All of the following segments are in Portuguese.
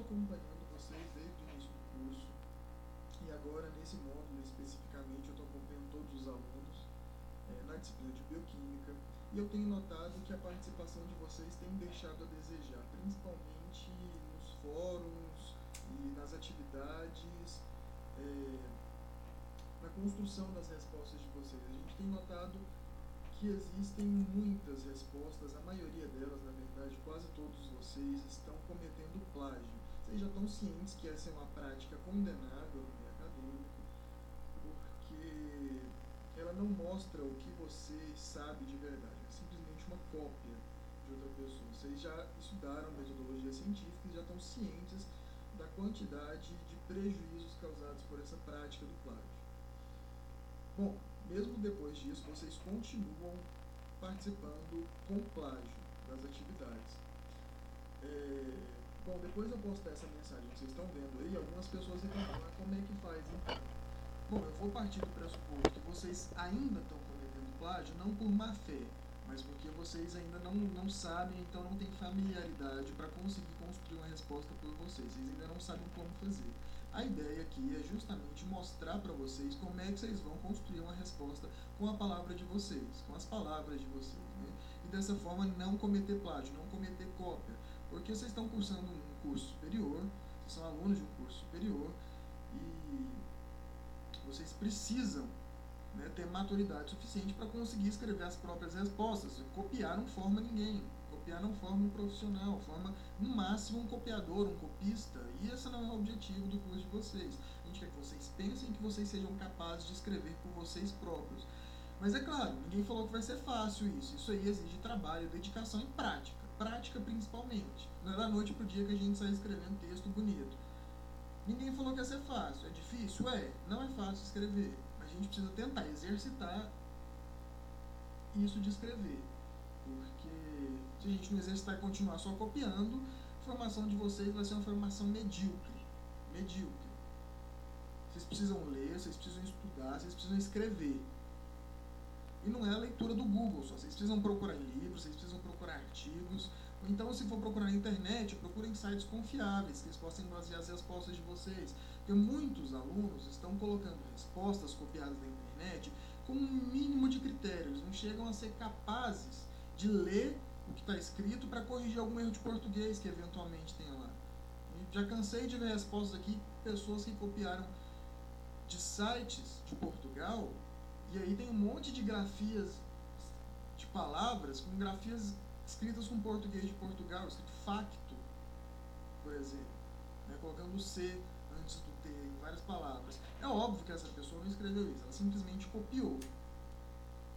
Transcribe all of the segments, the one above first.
acompanhando vocês desde o início do curso e agora nesse módulo especificamente eu estou acompanhando todos os alunos na disciplina de bioquímica e eu tenho notado que a participação de vocês tem deixado a desejar, principalmente nos fóruns e nas atividades, na construção das respostas de vocês. A gente tem notado que existem muitas respostas, a maioria delas, na verdade, quase todos vocês estão cometendo plágio. Vocês já estão cientes que essa é uma prática condenável no meio acadêmico, porque ela não mostra o que você sabe de verdade, é simplesmente uma cópia de outra pessoa. Vocês já estudaram metodologia científica e já estão cientes da quantidade de prejuízos causados por essa prática do plágio. Bom, mesmo depois disso, vocês continuam participando com plágio das atividades. Bom, depois eu postar essa mensagem que vocês estão vendo aí, algumas pessoas reclamam, como é que faz então? Bom, eu vou partir do pressuposto que vocês ainda estão cometendo plágio, não por má fé, mas porque vocês ainda não sabem, então não têm familiaridade para conseguir construir uma resposta por vocês. Vocês ainda não sabem como fazer. A ideia aqui é justamente mostrar para vocês como é que vocês vão construir uma resposta com a palavra de vocês, com as palavras de vocês, né? E dessa forma não cometer plágio, não cometer cópia, porque vocês estão cursando um curso superior, vocês são alunos de um curso superior e vocês precisam, né, ter maturidade suficiente para conseguir escrever as próprias respostas. Copiar não forma ninguém, copiar não forma um profissional, forma no máximo um copiador, um copista, e esse não é o objetivo do curso de vocês. A gente quer que vocês pensem, que vocês sejam capazes de escrever por vocês próprios. Mas é claro, ninguém falou que vai ser fácil isso aí exige trabalho, dedicação e prática principalmente. Não é da noite pro dia que a gente sai escrevendo texto bonito. Ninguém falou que ia ser fácil. É difícil? Não é fácil escrever. A gente precisa tentar exercitar isso de escrever. Porque se a gente não exercitar e continuar só copiando, a formação de vocês vai ser uma formação medíocre. Medíocre. Vocês precisam ler, vocês precisam estudar, vocês precisam escrever. E não é a leitura do Google só. Vocês precisam procurar em livros, vocês precisam procurar artigos. Ou então, se for procurar na internet, procurem sites confiáveis, que eles possam basear as respostas de vocês. Porque muitos alunos estão colocando respostas copiadas da internet com um mínimo de critério. Eles não chegam a ser capazes de ler o que está escrito para corrigir algum erro de português que eventualmente tenha lá. E já cansei de ver respostas aqui, pessoas que copiaram de sites de Portugal, e aí tem um monte de grafias de palavras com grafias escritas com português de Portugal, escrito facto, por exemplo, né, colocando o C antes do T em várias palavras. É óbvio que essa pessoa não escreveu isso, ela simplesmente copiou.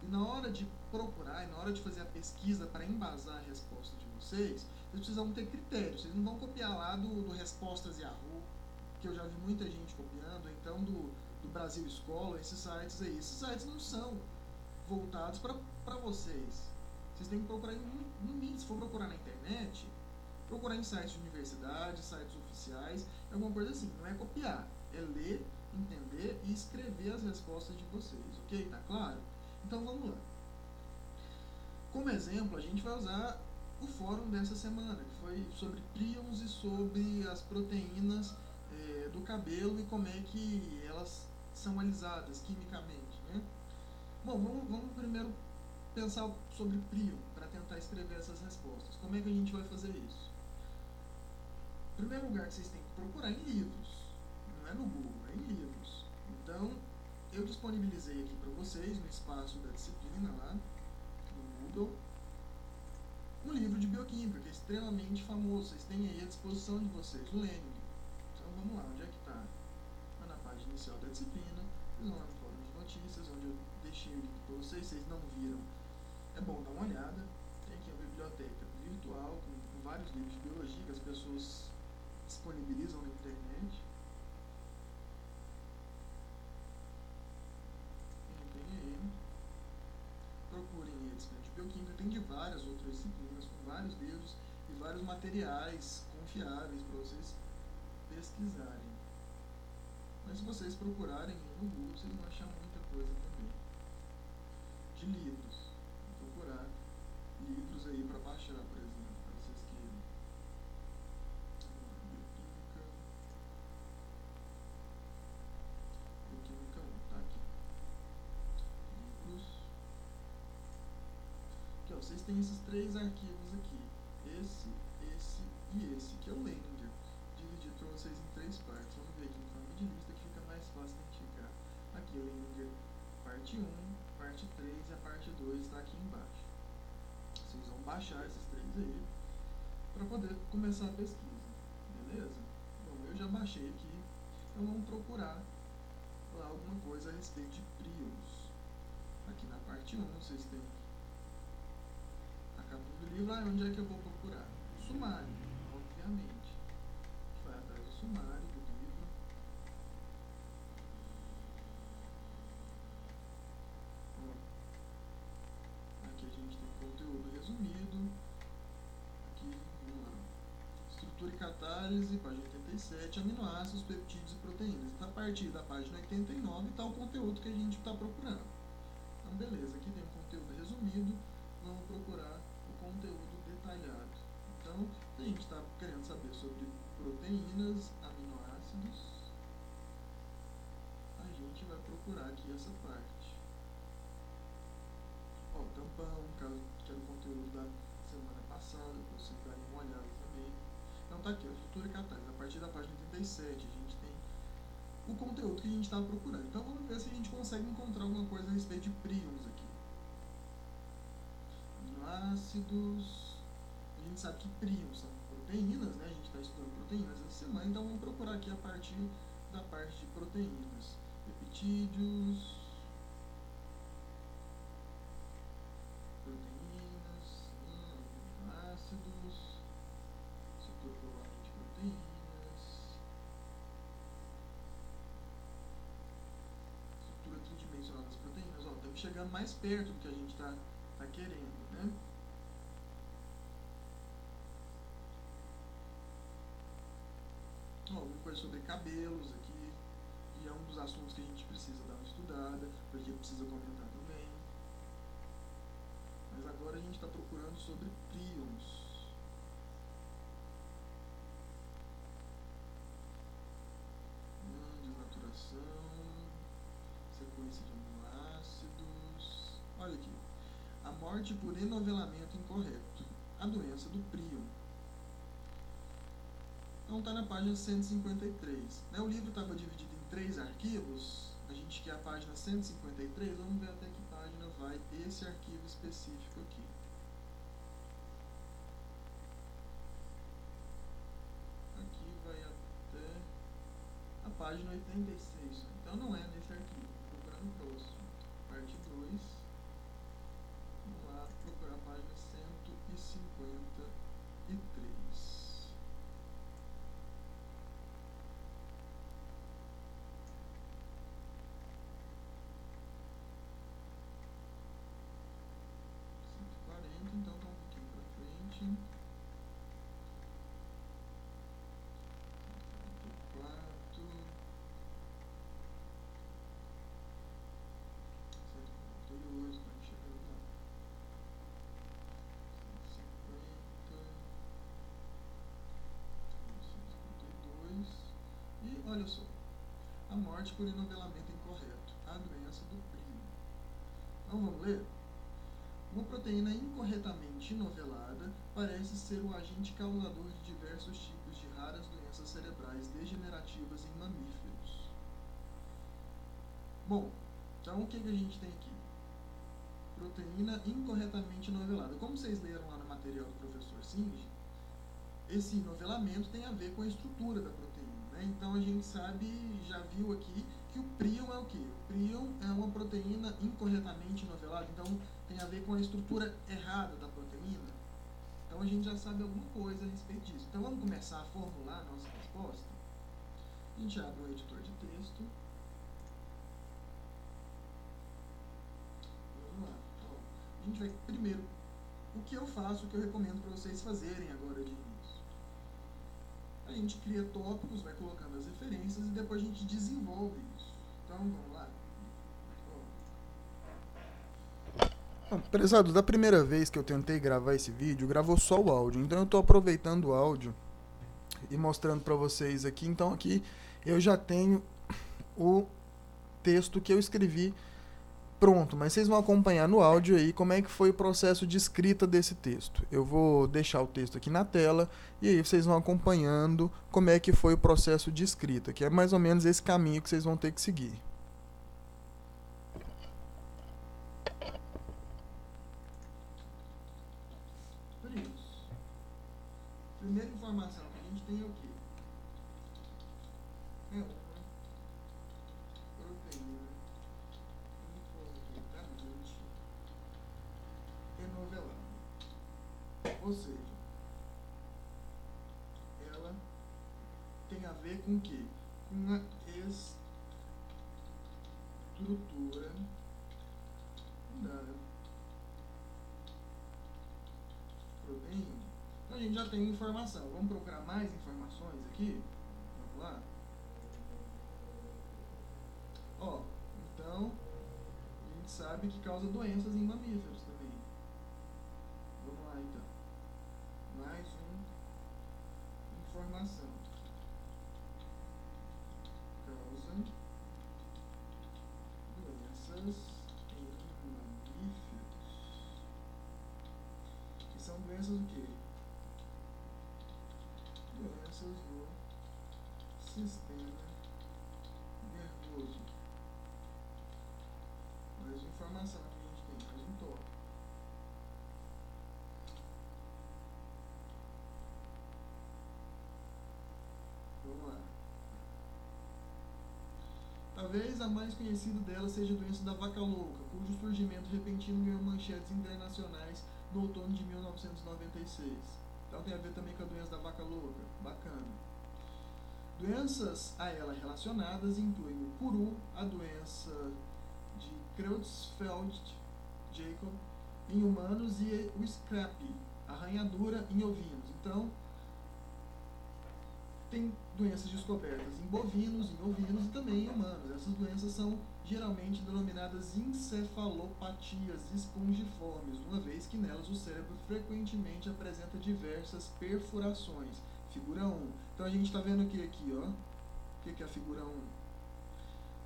E na hora de procurar, e na hora de fazer a pesquisa para embasar a resposta de vocês precisam ter critérios. Vocês não vão copiar lá do Respostas Yahoo, que eu já vi muita gente copiando, então do Brasil Escola, esses sites aí. Esses sites não são voltados para vocês. Vocês têm que procurar, no mínimo, se for procurar na internet, procurar em sites de universidades, sites oficiais, alguma coisa assim. Não é copiar, é ler, entender e escrever as respostas de vocês, ok? Tá claro? Então vamos lá. Como exemplo, a gente vai usar o fórum dessa semana, que foi sobre prions e sobre as proteínas do cabelo e como é que elas são alisadas quimicamente, né? Bom, vamos primeiro pensar sobre prion, para tentar escrever essas respostas. Como é que a gente vai fazer isso? Em primeiro lugar, que vocês têm que procurar em livros, não é no Google, é em livros. Então, eu disponibilizei aqui para vocês, no espaço da disciplina lá, no Google, um livro de bioquímica, que é extremamente famoso, vocês têm aí à disposição de vocês, o Lenin. Então vamos lá, onde é que está? Está na página inicial da disciplina, vocês vão lá no fórum de notícias, onde eu deixei o link para vocês não viram, é bom dar uma olhada. Tem aqui a biblioteca virtual, com vários livros de biologia que as pessoas disponibilizam na internet. Tem aí. Procurem aí a disciplina de bioquímica, tem de várias outras disciplinas, com vários livros e vários materiais confiáveis para vocês pesquisarem. Mas se vocês procurarem no Google, vocês vão achar muita coisa também. De livros. Vou procurar livros aí para baixar, por exemplo, para vocês que bioquímica. vocês têm esses três arquivos aqui. Esse e esse, que é o Leininger, dividido para vocês em três partes. Vamos ver aqui em forma de lista, que fica mais fácil identificar. Aqui o Leininger parte 1, parte 3 e a parte 2 está aqui embaixo. Vocês vão baixar esses três aí para poder começar a pesquisa, beleza? Bom, eu já baixei aqui, então vamos procurar lá alguma coisa a respeito de príons. Aqui na parte 1 vocês têm a capa do livro. Onde é que eu vou procurar? Sumário, obviamente. A gente vai atrás do sumário do livro. Aqui a gente tem conteúdo resumido. Aqui, vamos lá. Estrutura e catálise, página 87, aminoácidos, peptídeos e proteínas. A partir da página 89 está o conteúdo que a gente está procurando. Então, beleza, aqui tem o conteúdo resumido, vamos procurar o conteúdo detalhado. Então, se a gente está querendo saber sobre proteínas, aminoácidos, a gente vai procurar aqui essa parte. Ó, o tampão, que era o conteúdo da semana passada, para vocês darem uma olhada também. Então tá aqui, a estrutura e catálise. A partir da página 37, a gente tem o conteúdo que a gente estava procurando. Então vamos ver se a gente consegue encontrar alguma coisa a respeito de príons aqui. Aminoácidos. A gente sabe que príons são proteínas, né? A gente está estudando proteínas essa semana, então vamos procurar aqui a partir da parte de proteínas. Peptídeos. Proteínas. Aminoácidos. Estrutura provavelmente proteínas. Estrutura tridimensional das proteínas. Ó, estamos chegando mais perto do que a gente está querendo, né? Ó, alguma coisa sobre cabelos aqui, e é um dos assuntos que a gente precisa dar uma estudada, porque precisa comentar também. Mas agora a gente está procurando sobre príons. Desnaturação, sequência de aminoácidos. Olha aqui. A morte por enovelamento incorreto. A doença do príon. Então está na página 153. Né? O livro estava dividido em 3 arquivos. A gente quer a página 153. Vamos ver até que página vai esse arquivo específico aqui. Aqui vai até a página 86. Então não é nesse arquivo. Vou procurar no próximo. Parte 2. Vamos lá procurar a página 153. Então tá um pouquinho para frente. 144. 148, tá chegando lá. 150. 152. E olha só. A morte por enovelamento incorreto. A doença do príon. Então vamos ler? Uma proteína incorretamente inovelada parece ser o agente causador de diversos tipos de raras doenças cerebrais degenerativas em mamíferos. Bom, então o que a gente tem aqui? Proteína incorretamente inovelada. Como vocês leram lá no material do professor Singe, esse inovelamento tem a ver com a estrutura da proteína, né? Então a gente sabe, já viu aqui, que o príon é o quê? O príon é uma proteína incorretamente inovelada, então tem a ver com a estrutura errada da proteína. Então a gente já sabe alguma coisa a respeito disso. Então vamos começar a formular a nossa resposta. A gente abre o editor de texto. Vamos lá. Então, a gente vai primeiro, o que eu faço, o que eu recomendo para vocês fazerem agora de início. A gente cria tópicos, vai colocando as referências e depois a gente desenvolve isso. Então, vamos lá. Prezado, da primeira vez que eu tentei gravar esse vídeo, gravou só o áudio. Então eu estou aproveitando o áudio e mostrando para vocês aqui. Então aqui eu já tenho o texto que eu escrevi pronto, mas vocês vão acompanhar no áudio aí como é que foi o processo de escrita desse texto. Eu vou deixar o texto aqui na tela e aí vocês vão acompanhando como é que foi o processo de escrita, que é mais ou menos esse caminho que vocês vão ter que seguir. Por isso, primeira informação que a gente tem é o quê? É uma proteína incorretamente renovelada. Ou seja, ela tem a ver com o quê? Com a estrutura da proteína. Então a gente já tem informação. Vamos procurar mais informações aqui? Vamos lá? Ó, então a gente sabe que causa doenças em mamíferos também. Vamos lá então. Mais uma informação. Causa doenças em mamíferos. Que são doenças o quê? Doenças do sistema nervoso. Mais uma informação que a gente tem, mais um tópico. Vamos lá. Talvez a mais conhecida dela seja a doença da vaca louca, cujo surgimento repentino ganhou manchetes internacionais no outono de 1996. Então tem a ver também com a doença da vaca louca. Bacana. Doenças a ela relacionadas incluem o puru, a doença de Creutzfeldt-Jakob em humanos e o scrap, arranhadura em ovinos. Então, tem doenças descobertas em bovinos, em ovinos e também em humanos. Essas doenças são geralmente denominadas encefalopatias espongiformes, uma vez que nelas o cérebro frequentemente apresenta diversas perfurações. Figura 1. Então a gente está vendo aqui, ó. O que é a figura 1?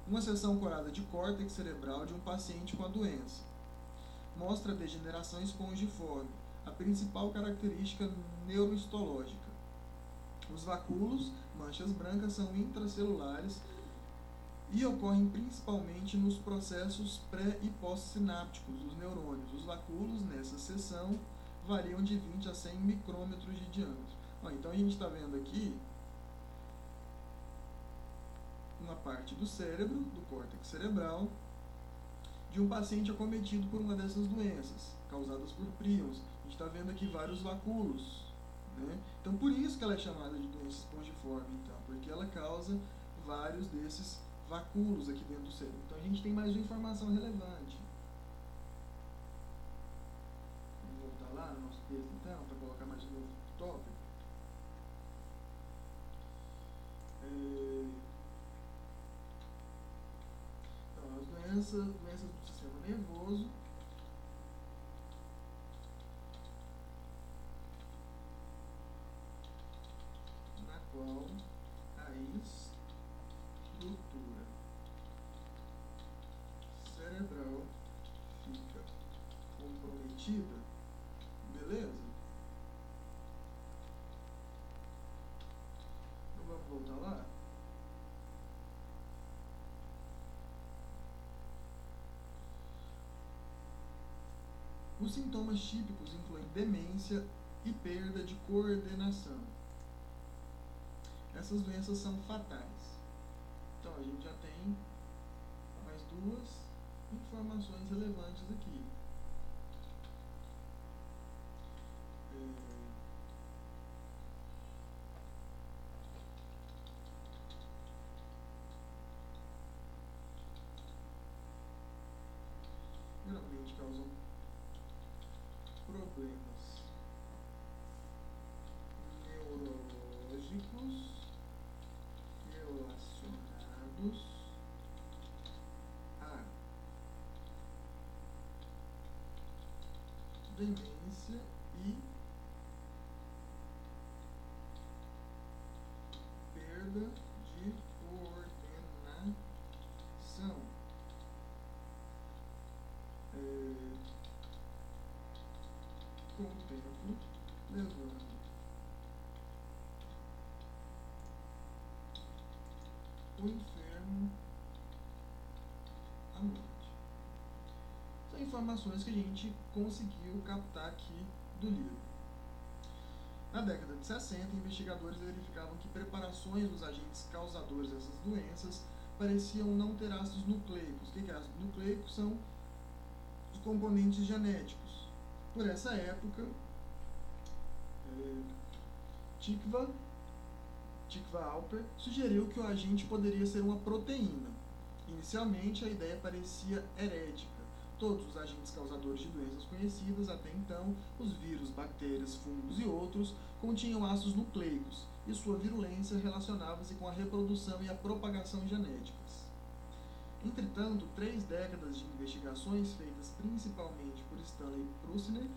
Uma seção corada de córtex cerebral de um paciente com a doença. Mostra a degeneração espongiforme, a principal característica neurohistológica. Os vacúolos, manchas brancas, são intracelulares e ocorrem principalmente nos processos pré- e pós-sinápticos dos neurônios. Os vacúolos, nessa seção, variam de 20 a 100 micrômetros de diâmetro. Então a gente está vendo aqui uma parte do cérebro, do córtex cerebral, de um paciente acometido por uma dessas doenças, causadas por prions. A gente está vendo aqui vários vacúolos, né? Então por isso que ela é chamada de doença espongiforme, então, porque ela causa vários desses vacúolos aqui dentro do cérebro. Então a gente tem mais uma informação relevante. Vamos voltar lá no nosso texto então, para colocar mais um novo tópico. Então, as doenças do sistema nervoso, na qual a estrutura cerebral fica comprometida, beleza? Então vamos voltar lá? Os sintomas típicos incluem demência e perda de coordenação. Essas doenças são fatais. Então a gente já tem mais duas informações relevantes aqui. Geralmente causam problemas neurológicos relacionados a demência e perda de coordenação. com o tempo, levando o enfermo à morte. São informações que a gente conseguiu captar aqui do livro. Na década de 60, investigadores verificavam que preparações dos agentes causadores dessas doenças pareciam não ter ácidos nucleicos. O que é ácido nucleico? São os componentes genéticos. Por essa época, Tikva Alper sugeriu que o agente poderia ser uma proteína. Inicialmente, a ideia parecia herética. Todos os agentes causadores de doenças conhecidas até então, os vírus, bactérias, fungos e outros, continham ácidos nucleicos, e sua virulência relacionava-se com a reprodução e a propagação genéticas. Entretanto, 3 décadas de investigações feitas principalmente por Stanley Prusiner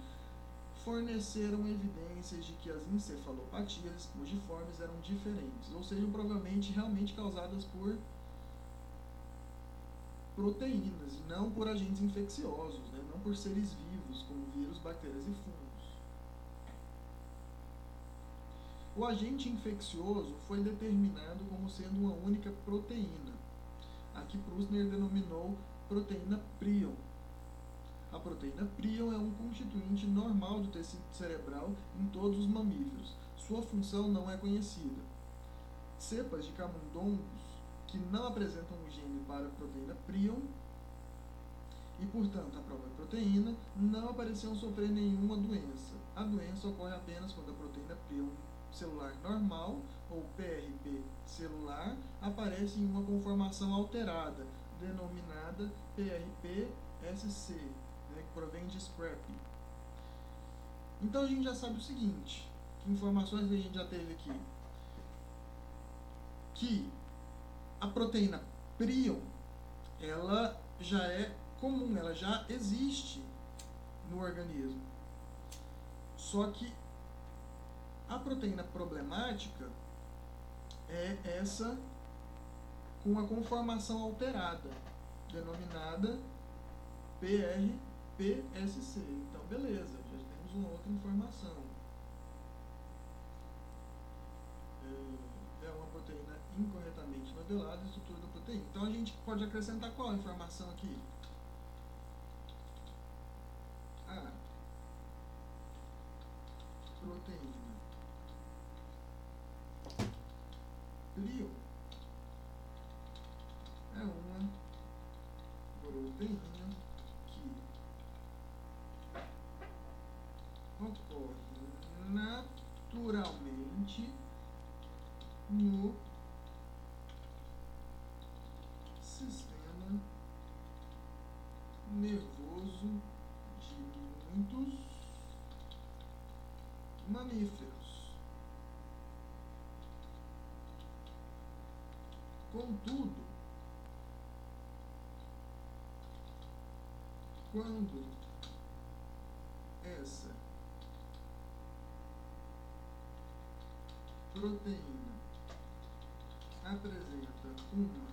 forneceram evidências de que as encefalopatias espongiformes eram diferentes, ou seja, provavelmente realmente causadas por proteínas e não por agentes infecciosos, né? Não por seres vivos, como vírus, bactérias e fungos. O agente infeccioso foi determinado como sendo uma única proteína, a que Prusiner denominou proteína prion. A proteína prion é um constituinte normal do tecido cerebral em todos os mamíferos. Sua função não é conhecida. Cepas de camundongos que não apresentam um gene para a proteína prion e, portanto, a própria proteína, não apareciam sofrer nenhuma doença. A doença ocorre apenas quando a proteína prion celular normal, ou PRP celular, aparece em uma conformação alterada, denominada PRP-SC, né, que provém de scrapping. Então a gente já sabe o seguinte, que informações que a gente já teve aqui, que a proteína prion, ela já é comum, ela já existe no organismo. Só que a proteína problemática é essa com a conformação alterada, denominada PRPSC. Então, beleza, já temos uma outra informação. É uma proteína incorretamente modelada, estrutura da proteína. Então, a gente pode acrescentar qual informação aqui? A proteína prion é uma proteína que ocorre naturalmente no sistema nervoso de muitos mamíferos. Contudo, quando essa proteína apresenta uma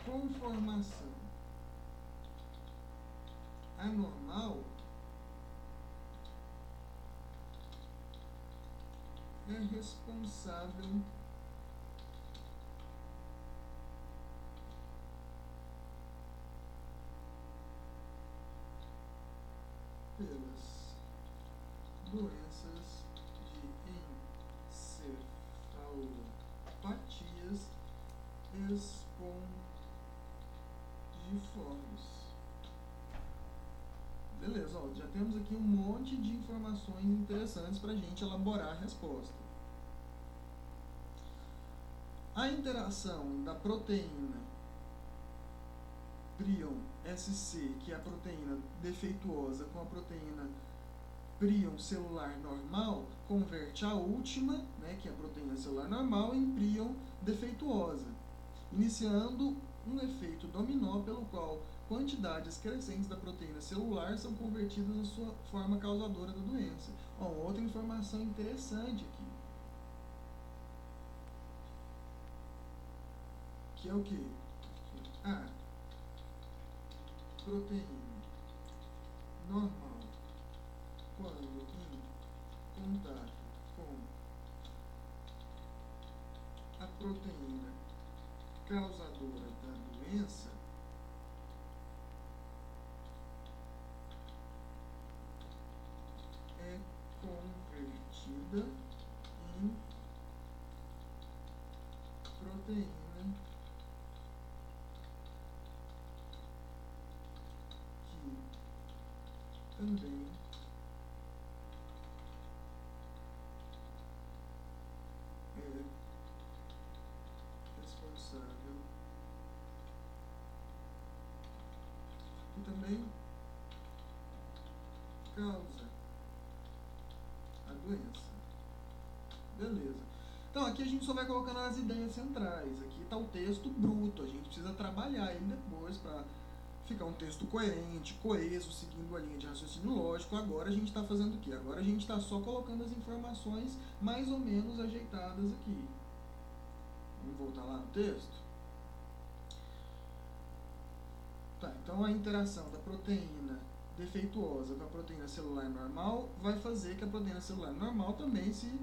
conformação anormal, é responsável pelas doenças de encefalopatias espongiformes. Beleza, ó, já temos aqui um monte de informações interessantes para a gente elaborar a resposta. A interação da proteína prion SC, que é a proteína defeituosa, com a proteína prion celular normal, converte a última, né, que é a proteína celular normal, em prion defeituosa, iniciando um efeito dominó pelo qual quantidades crescentes da proteína celular são convertidas na sua forma causadora da doença. Ó, outra informação interessante aqui, que é o que? A proteína normal quando em contato com a proteína causadora da doença, é convertida em proteína que também é responsável, que também causa a doença. Beleza. Então aqui a gente só vai colocando as ideias centrais. Aqui está o texto bruto. A gente precisa trabalhar ele depois para ficar um texto coerente, coeso, seguindo a linha de raciocínio lógico. Agora a gente está fazendo o quê? Agora a gente está só colocando as informações mais ou menos ajeitadas aqui. Vamos voltar lá no texto? Tá, então a interação da proteína defeituosa com a proteína celular normal vai fazer que a proteína celular normal também se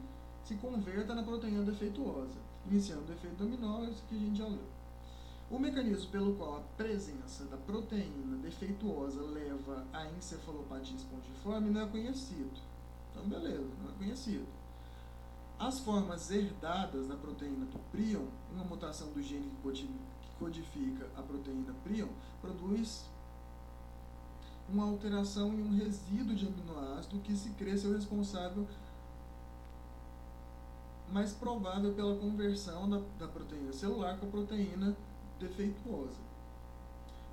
converta na proteína defeituosa, iniciando o efeito dominó, isso que a gente já leu. O mecanismo pelo qual a presença da proteína defeituosa leva à encefalopatia espongiforme não é conhecido. Então, beleza, não é conhecido. As formas herdadas da proteína do prion, uma mutação do gene que codifica a proteína prion, produz uma alteração em um resíduo de aminoácido que se crê ser o responsável mais provável pela conversão da proteína celular com a proteína defeituosa.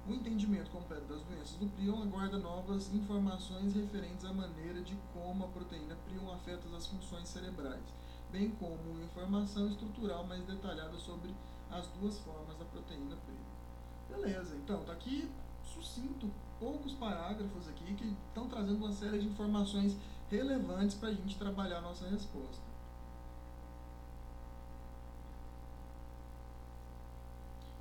O entendimento completo das doenças do prion aguarda novas informações referentes à maneira de como a proteína prion afeta as funções cerebrais, bem como uma informação estrutural mais detalhada sobre as duas formas da proteína prion. Beleza, então tá aqui sucinto, poucos parágrafos aqui que estão trazendo uma série de informações relevantes para a gente trabalhar a nossa resposta.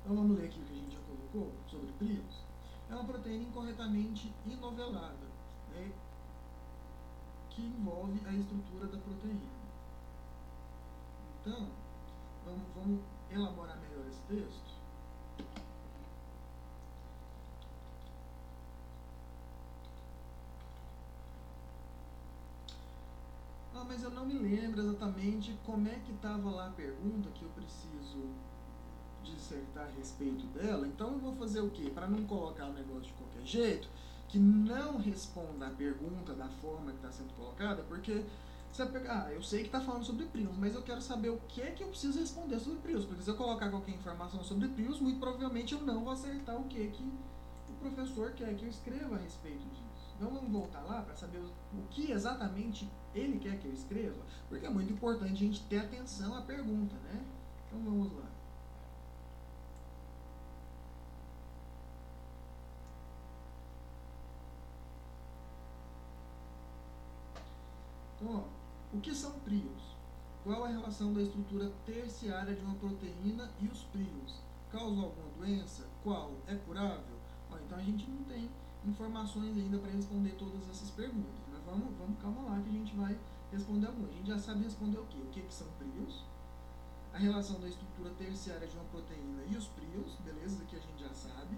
Então vamos ler aqui o que a gente já colocou sobre prions. É uma proteína incorretamente inovelada, né, que envolve a estrutura da proteína. Então, vamos elaborar melhor esse texto. Ah, mas eu não me lembro exatamente como é que estava lá a pergunta que eu preciso dissertar a respeito dela. Então eu vou fazer o quê? Para não colocar o negócio de qualquer jeito, que não responda a pergunta da forma que está sendo colocada, porque você vai pegar, eu sei que está falando sobre prions, mas eu quero saber o que é que eu preciso responder sobre prions, porque se eu colocar qualquer informação sobre prions, muito provavelmente eu não vou acertar o que o professor quer que eu escreva a respeito disso. Então vamos voltar lá para saber o que exatamente ele quer que eu escreva, porque é muito importante a gente ter atenção à pergunta, né? Então vamos lá. Então, ó, o que são prions? Qual a relação da estrutura terciária de uma proteína e os prions? Causa alguma doença? Qual? É curável? Ó, então a gente não tem informações ainda para responder todas essas perguntas, mas vamos calma lá que a gente vai responder algumas. A gente já sabe responder o quê? O que são prions? A relação da estrutura terciária de uma proteína e os prions, beleza? Isso aqui a gente já sabe.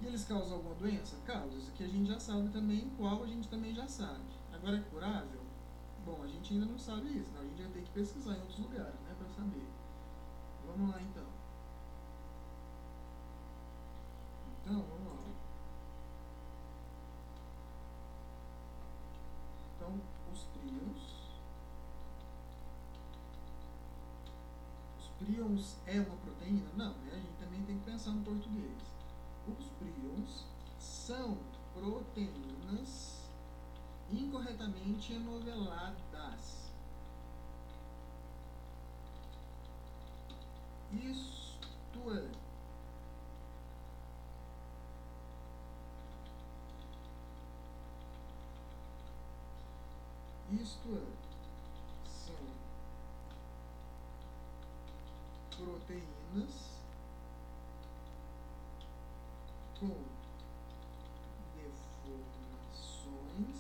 E eles causam alguma doença? Causam. Isso aqui a gente já sabe também, qual a gente também já sabe. Agora é curável? Bom, a gente ainda não sabe isso, né? A gente vai ter que pesquisar em outros lugares, né, para saber. Vamos lá então. Então, vamos lá. Então, os prions é uma proteína? Não, né? A gente também tem que pensar no português. Os prions são proteínas incorretamente enoveladas. Isto é, são proteínas com deformações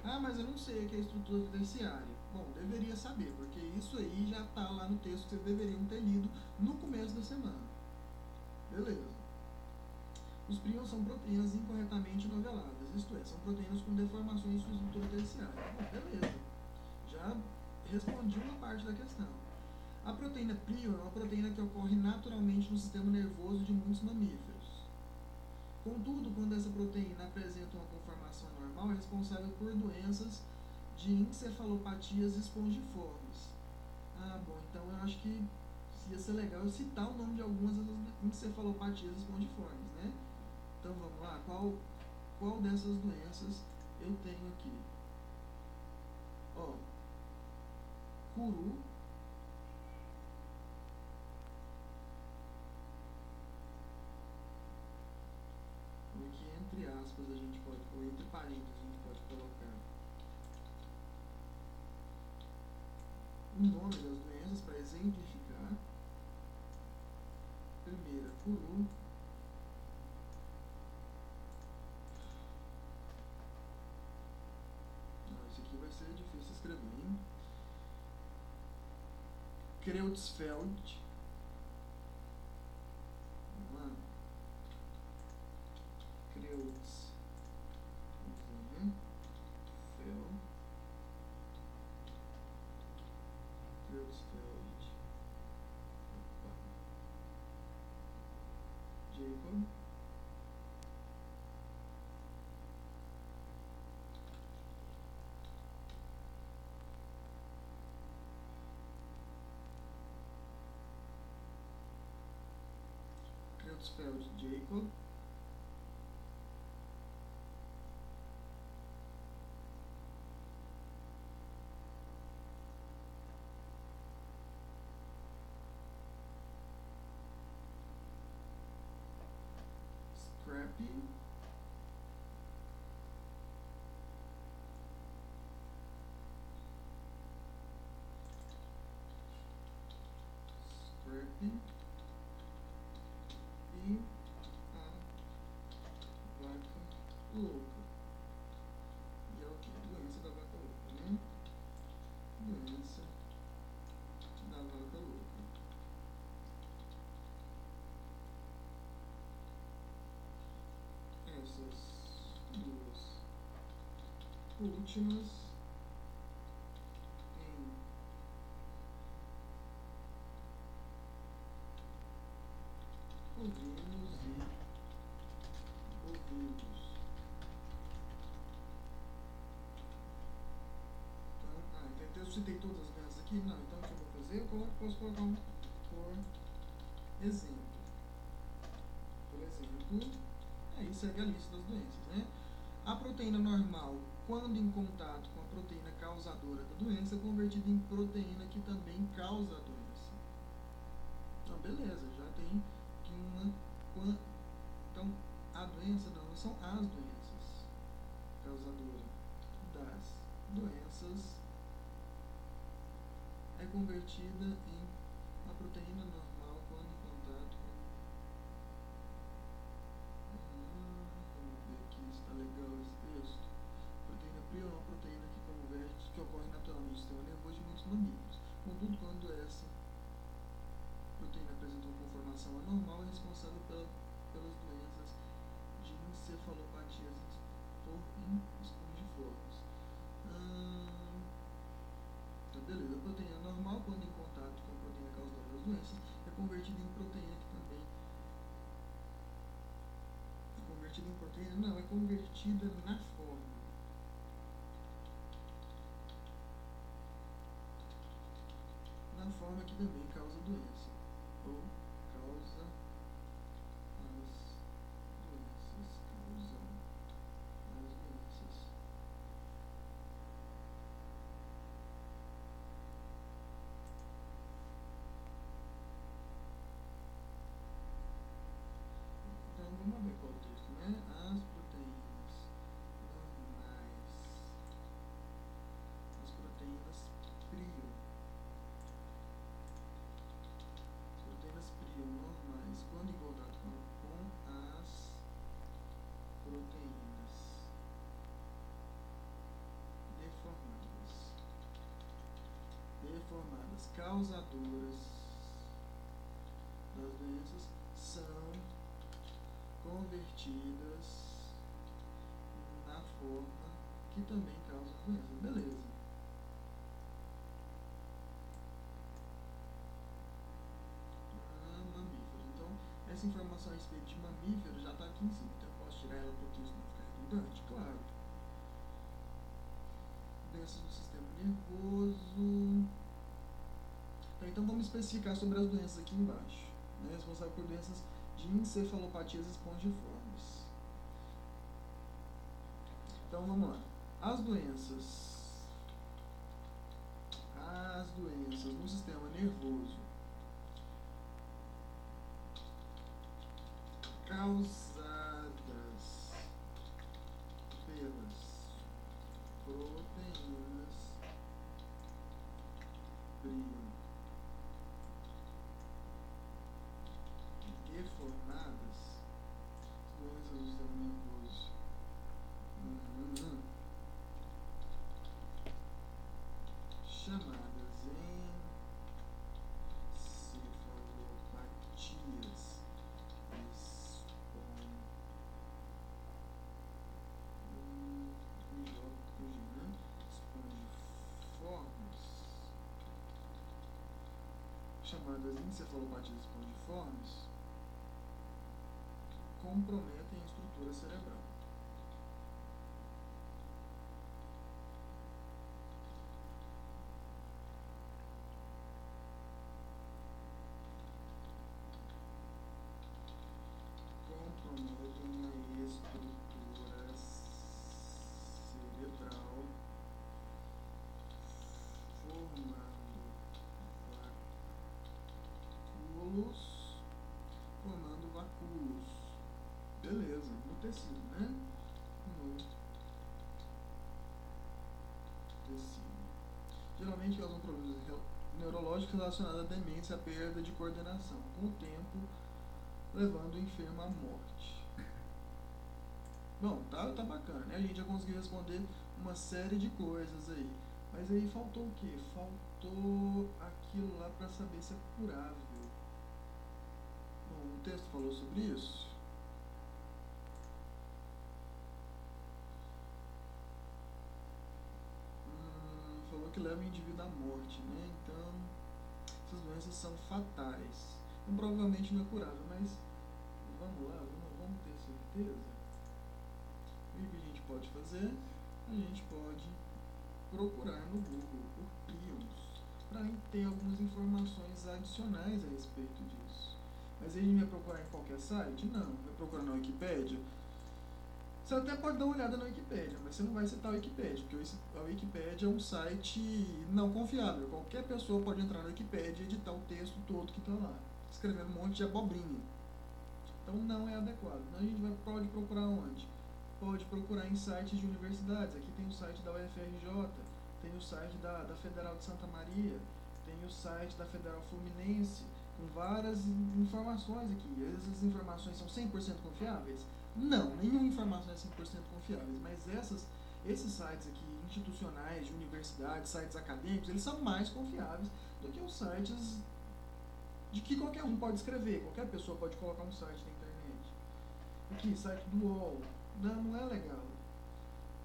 Ah, mas eu não sei o que é estrutura terciária. Bom, deveria saber, porque isso aí já está lá no texto que vocês deveriam ter lido no começo da semana. Beleza. Os prions são proteínas incorretamente noveladas, isto é, são proteínas com deformações em sua estrutura terciária. Bom, beleza. Já respondi uma parte da questão. A proteína prion é uma proteína que ocorre naturalmente no sistema nervoso de muitos mamíferos. Contudo, quando essa proteína apresenta uma conformação normal, é responsável por doenças de encefalopatias espongiformes. Ah, bom, então eu acho que ia ser legal eu citar o nome de algumas dessas encefalopatias espongiformes, né? Então vamos lá, qual dessas doenças eu tenho aqui? Ó, curu, aqui entre aspas a gente pode, ou entre parênteses a gente pode colocar o nome das doenças para exemplificar. Primeira, curu. Isso aqui vai ser difícil escrever, hein? Creutzfeldt. Vamos lá. Creutzfeldt. Creutzfeldt. Jacob. Creutzfeldt Jacob. Scrappy. Scrappy. E a vaca louca. E é o que? Doença da vaca louca, né? Doença da vaca louca. Essas duas últimas em ovinos e bovinos. Então, eu citei todas as doenças aqui? Não, então o que eu vou fazer? Eu posso colocar um por exemplo. Por exemplo, aí segue a lista das doenças, né? A proteína normal, quando em contato com a proteína causadora da doença, é convertida em proteína que também causa a doença. Então, beleza, já tem que uma... Então, a doença não são as doenças causadoras das doenças, é convertida em uma proteína normal quando em contato com... Vamos ver aqui se está legal esse texto. Proteína prion é uma proteína que ocorre naturalmente no sistema nervoso de muitos mamíferos. Contudo, quando essa proteína apresenta uma conformação anormal, é responsável pelas doenças de encefalopatias espongiformes. Então, beleza. A proteína normal, quando em contato com a proteína causadora das doenças, é convertida em proteína que também... É convertida em proteína? Não, é convertida na forma. Na forma que também causa doença. Ou causa as doenças. Causam as doenças. Então, vamos ver qual é o texto, né? As proteínas normais. As proteínas prion. As proteínas prion normais deformadas causadoras das doenças são convertidas na forma que também causa a doença. Beleza. Mamíferos. Então, essa informação a respeito de mamíferos já está aqui em cima. Então, eu posso tirar ela porque isso não fica redundante? Claro. Doenças do sistema nervoso. Então, vamos especificar sobre as doenças aqui embaixo. Responsável por doenças de encefalopatias espongiformes. Então, vamos lá. As doenças no sistema nervoso causadas pelas proteínas prion deformadas, doenças do sistema nervoso chamadas encefalopatias espongiformes comprometem a estrutura cerebral. Comprometem a estrutura cerebral, formando vacúolos. Beleza, no tecido, né? No tecido. Geralmente causam problemas neurológicos relacionados à demência, à perda de coordenação, com o tempo levando o enfermo à morte. Bom, tá bacana, né? A gente já conseguiu responder uma série de coisas aí. Mas aí faltou o quê? Faltou aquilo lá para saber se é curável. Bom, o texto falou sobre isso. Falou que leva o indivíduo à morte, né? Então, essas doenças são fatais. Então, provavelmente não é curável, mas vamos lá, vamos ter certeza. O que a gente pode fazer? A gente pode procurar no Google por prions, para ter algumas informações adicionais a respeito disso. Mas aí a gente vai procurar em qualquer site? Não. Vai procurar na Wikipédia? Você até pode dar uma olhada na Wikipédia, mas você não vai citar a Wikipédia, porque a Wikipédia é um site não confiável. Qualquer pessoa pode entrar na Wikipédia e editar o texto todo que está lá, escrevendo um monte de abobrinha. Então não é adequado. Então a gente pode procurar onde? Pode procurar em sites de universidades. Aqui tem o site da UFRJ, tem o site da Federal de Santa Maria, tem o site da Federal Fluminense, com várias informações aqui. Essas informações são 100% confiáveis? Não, nenhuma informação é 100% confiável, mas esses sites aqui, institucionais, de universidades, sites acadêmicos, eles são mais confiáveis do que os sites de que qualquer um pode escrever, qualquer pessoa pode colocar um site na internet. Aqui, site do UOL, não é legal.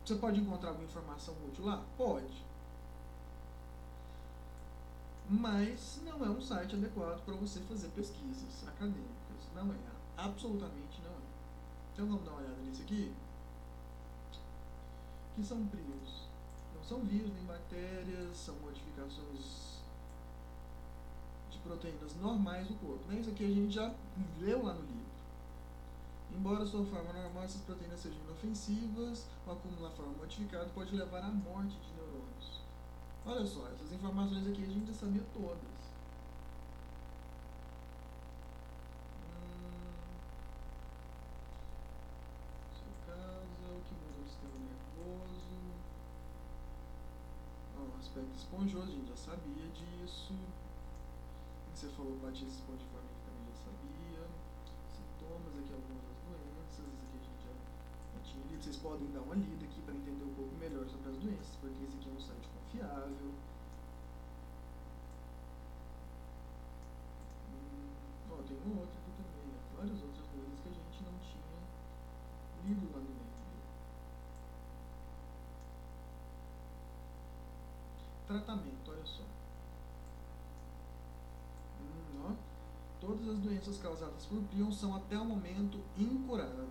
Você pode encontrar alguma informação útil lá? Pode. Mas não é um site adequado para você fazer pesquisas acadêmicas. Não é. Absolutamente não é. Então vamos dar uma olhada nisso aqui. O que são prions? Não são vírus nem bactérias, são modificações de proteínas normais do corpo. Né? Isso aqui a gente já leu lá no livro. Embora sua forma normal, essas proteínas sejam inofensivas, o acúmulo na forma modificada pode levar à morte de neurônios. Olha só, essas informações aqui a gente já sabia todas. Isso causa o que muda o sistema nervoso. O aspecto esponjoso, a gente já sabia disso. Encefalopatia espongiforme também já sabia. Sintomas, aqui algumas das doenças, isso aqui a gente já tinha lido. Vocês podem dar uma lida aqui para entender um pouco melhor sobre as doenças, porque esse aqui é um site confiável. uma outra aqui também, várias outras coisas que a gente não tinha lido lá no Mendeley. Tratamento, olha só. Ó. Todas as doenças causadas por prion são até o momento incuráveis.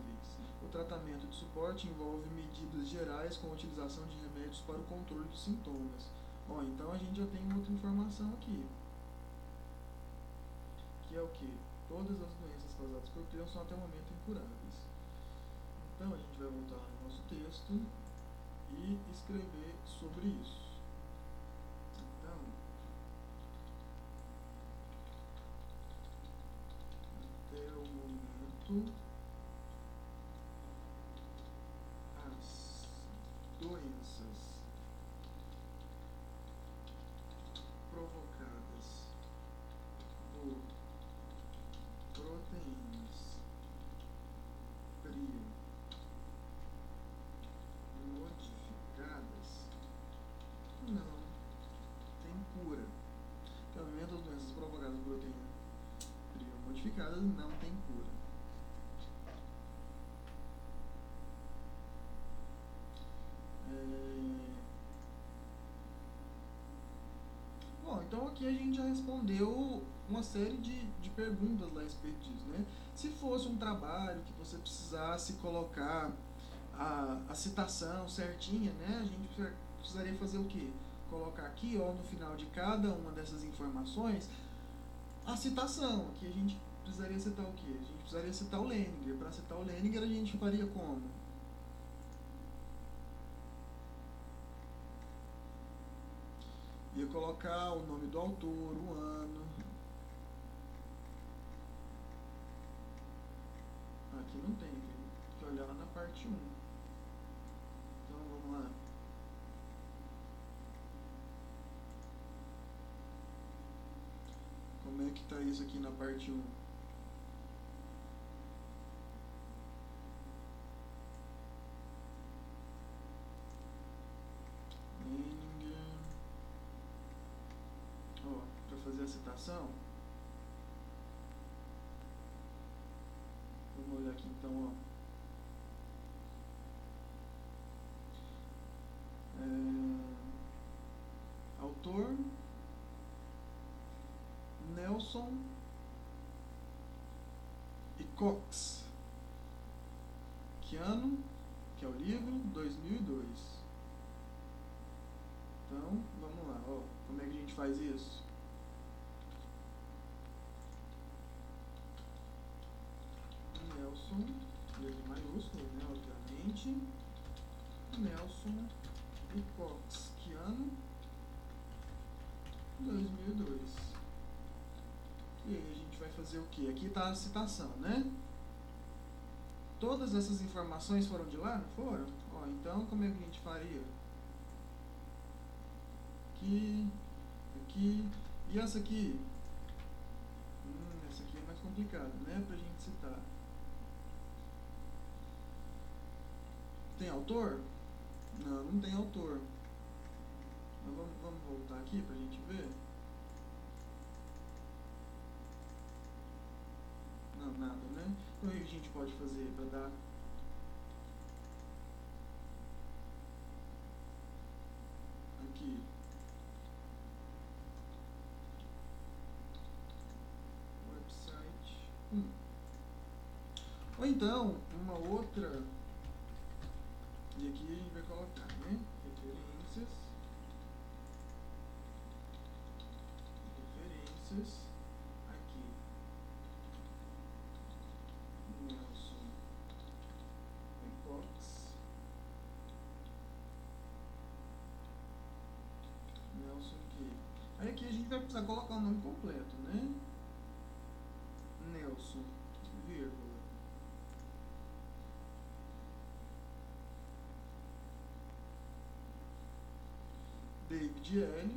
O tratamento de suporte envolve medidas gerais com a utilização de remédios para o controle dos sintomas. Ó, então a gente já tem outra informação aqui. Que é o que? Todas as doenças causadas por prion são até o momento incuráveis. Então a gente vai voltar no nosso texto e escrever sobre isso. Então, até o momento, as doenças provocadas por proteínas prion modificadas não tem cura. Até o momento, as doenças provocadas por proteínas prion modificadas não tem cura. Bom, então aqui a gente já respondeu uma série de perguntas lá a respeito disso, né? Se fosse um trabalho que você precisasse colocar a citação certinha, né? A gente precisaria fazer o quê? Colocar aqui, ó, no final de cada uma dessas informações, a citação. Aqui a gente precisaria citar o quê? A gente precisaria citar o Leninger. Para citar o Leninger, a gente faria como? Ia colocar o nome do autor, o ano. Aqui não tem, tem que olhar lá na parte 1. Então vamos lá. Como é que está isso aqui na parte 1? Ó, para fazer a citação, vamos olhar aqui então, ó. Autor Nelson e Cox. Que ano? Que é o livro 2002. Então, vamos lá, ó. Como é que a gente faz isso? Nelson, letra maiúscula, né, obviamente. Nelson e Cox. Que ano? 2002. E aí a gente vai fazer o quê? Aqui está a citação, né? Todas essas informações foram de lá, não foram? Ó, então como é que a gente faria? Aqui, aqui, e essa aqui? Essa aqui é mais complicada, né? Pra gente citar. Tem autor? Não, não tem autor. Mas vamos voltar aqui pra gente ver. Não, nada, né? Então o que a gente pode fazer para dar aqui? Website 1. Ou então, uma outra, e aqui a gente vai colocar, né? Referências, aqui, Nelson e Cox, Nelson aqui. Aí aqui a gente vai precisar colocar o nome completo, né? Nelson, vírgula. David L.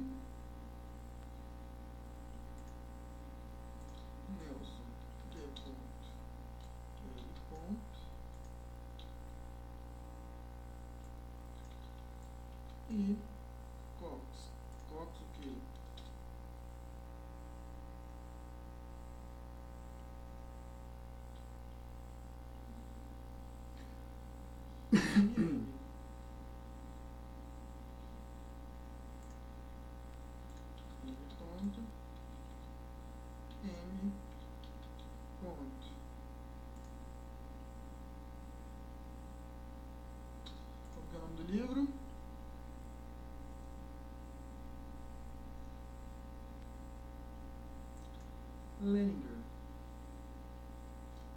Nelson, D. L. E Cox. Cox o quê? M. Ponto. M. Ponto. Qual que é o nome do livro? Leninger.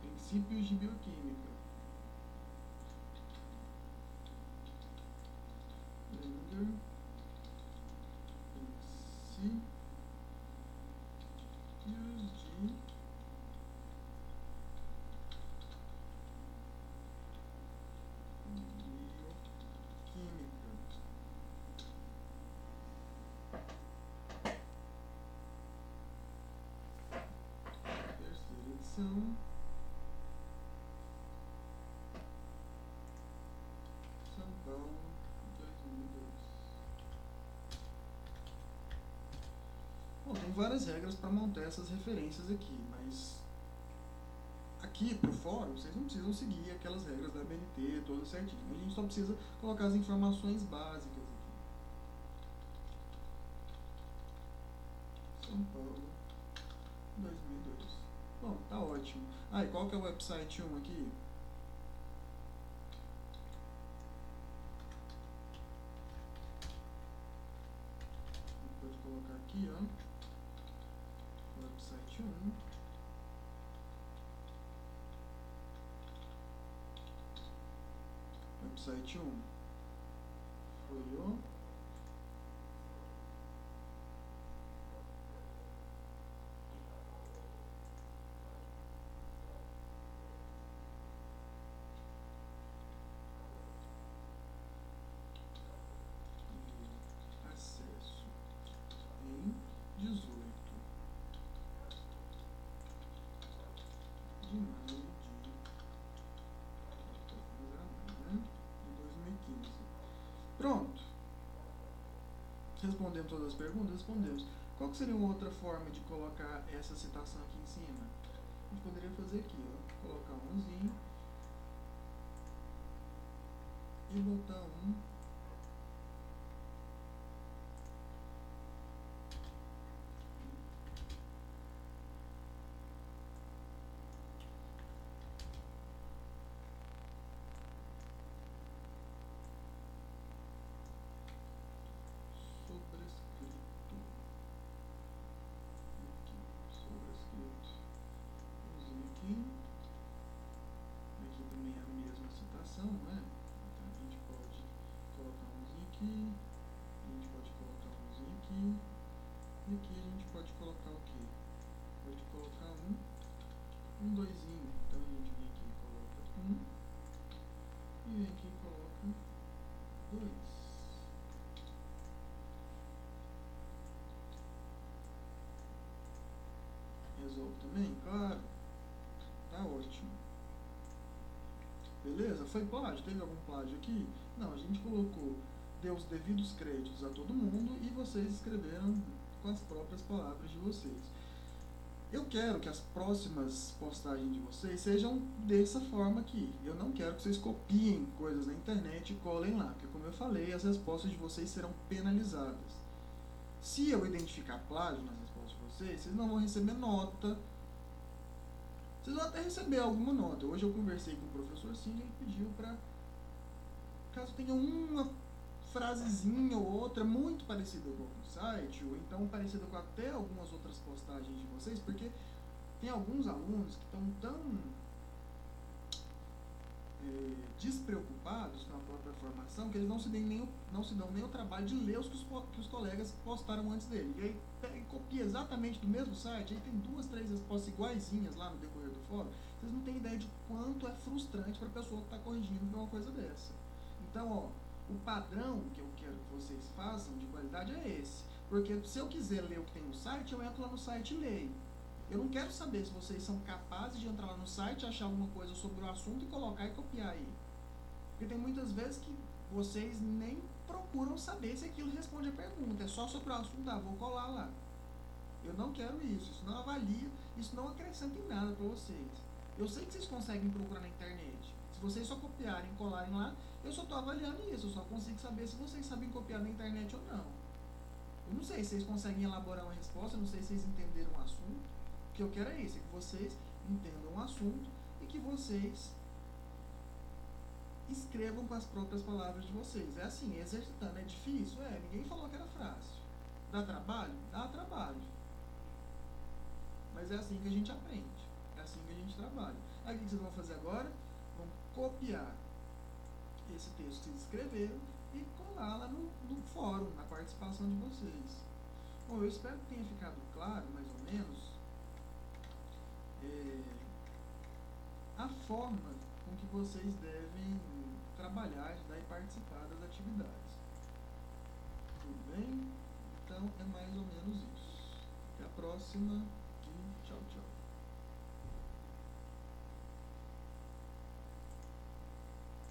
Princípios de Bioquímica. Leninger. Princípios de Bioquímica. Terceira edição. São Paulo, 2002. Bom, tem várias regras para montar essas referências aqui, mas aqui pro fórum vocês não precisam seguir aquelas regras da BNT todas certinho. A gente só precisa colocar as informações básicas aqui. São Paulo, 2002. Bom, tá ótimo. Ah, e qual que é o website 1 aqui? Pode colocar aqui, ó. Website 1. Website 1 foi o acesso em 18 de maio de 2015. Pronto. Respondemos todas as perguntas? Respondemos. Qual que seria uma outra forma de colocar essa citação aqui em cima? A gente poderia fazer aqui, ó. Colocar umzinho e botar aqui também é a mesma citação, né? Então a gente pode colocar umzinho aqui, a gente pode colocar umzinho aqui, e aqui a gente pode colocar o quê? Pode colocar doisinho. Então a gente vem aqui e coloca e vem aqui e coloca 2. Resolve também? Claro. Tá ótimo. Beleza? Foi plágio? Teve algum plágio aqui? Não, a gente colocou, deu os devidos créditos a todo mundo e vocês escreveram com as próprias palavras de vocês. Eu quero que as próximas postagens de vocês sejam dessa forma aqui. Eu não quero que vocês copiem coisas na internet e colem lá, porque como eu falei, as respostas de vocês serão penalizadas. Se eu identificar plágio nas respostas de vocês, vocês não vão receber nota. Vocês vão até receber alguma nota. Hoje eu conversei com o professor Cid, ele pediu para, caso tenha uma frasezinha ou outra muito parecida com o site, ou então parecida com até algumas outras postagens de vocês, porque tem alguns alunos que estão tão despreocupados com a própria formação que eles não se dão nem o trabalho de ler os que os colegas postaram antes dele. E aí pega e copia exatamente do mesmo site, aí tem 2, 3 respostas iguaizinhas lá no decorrer do fórum. Vocês não têm ideia de quanto é frustrante para a pessoa que está corrigindo uma coisa dessa. Então, ó, o padrão que eu quero que vocês façam de qualidade é esse. Porque se eu quiser ler o que tem no site, eu entro lá no site e leio. Eu não quero saber se vocês são capazes de entrar lá no site, achar alguma coisa sobre o assunto e colocar e copiar aí. Porque tem muitas vezes que vocês nem procuram saber se aquilo responde a pergunta. É só sobre o assunto, vou colar lá. Eu não quero isso. Isso não avalia, isso não acrescenta em nada para vocês. Eu sei que vocês conseguem procurar na internet. Se vocês só copiarem e colarem lá, eu só estou avaliando isso, eu só consigo saber se vocês sabem copiar na internet ou não. Eu não sei se vocês conseguem elaborar uma resposta, eu não sei se vocês entenderam o assunto. O que eu quero é isso, é que vocês entendam o assunto e que vocês escrevam com as próprias palavras de vocês. É assim, exercitando. É difícil? É, ninguém falou que era fácil. Dá trabalho? Dá trabalho. Mas é assim que a gente aprende. É assim que a gente trabalha. Aí o que vocês vão fazer agora? Vão copiar esse texto que vocês escreveram e colar lá no fórum, na participação de vocês. Bom, eu espero que tenha ficado claro, mais ou menos, a forma com que vocês devem trabalhar, ajudar e participar das atividades. Tudo bem? Então, é mais ou menos isso. Até a próxima e tchau, tchau.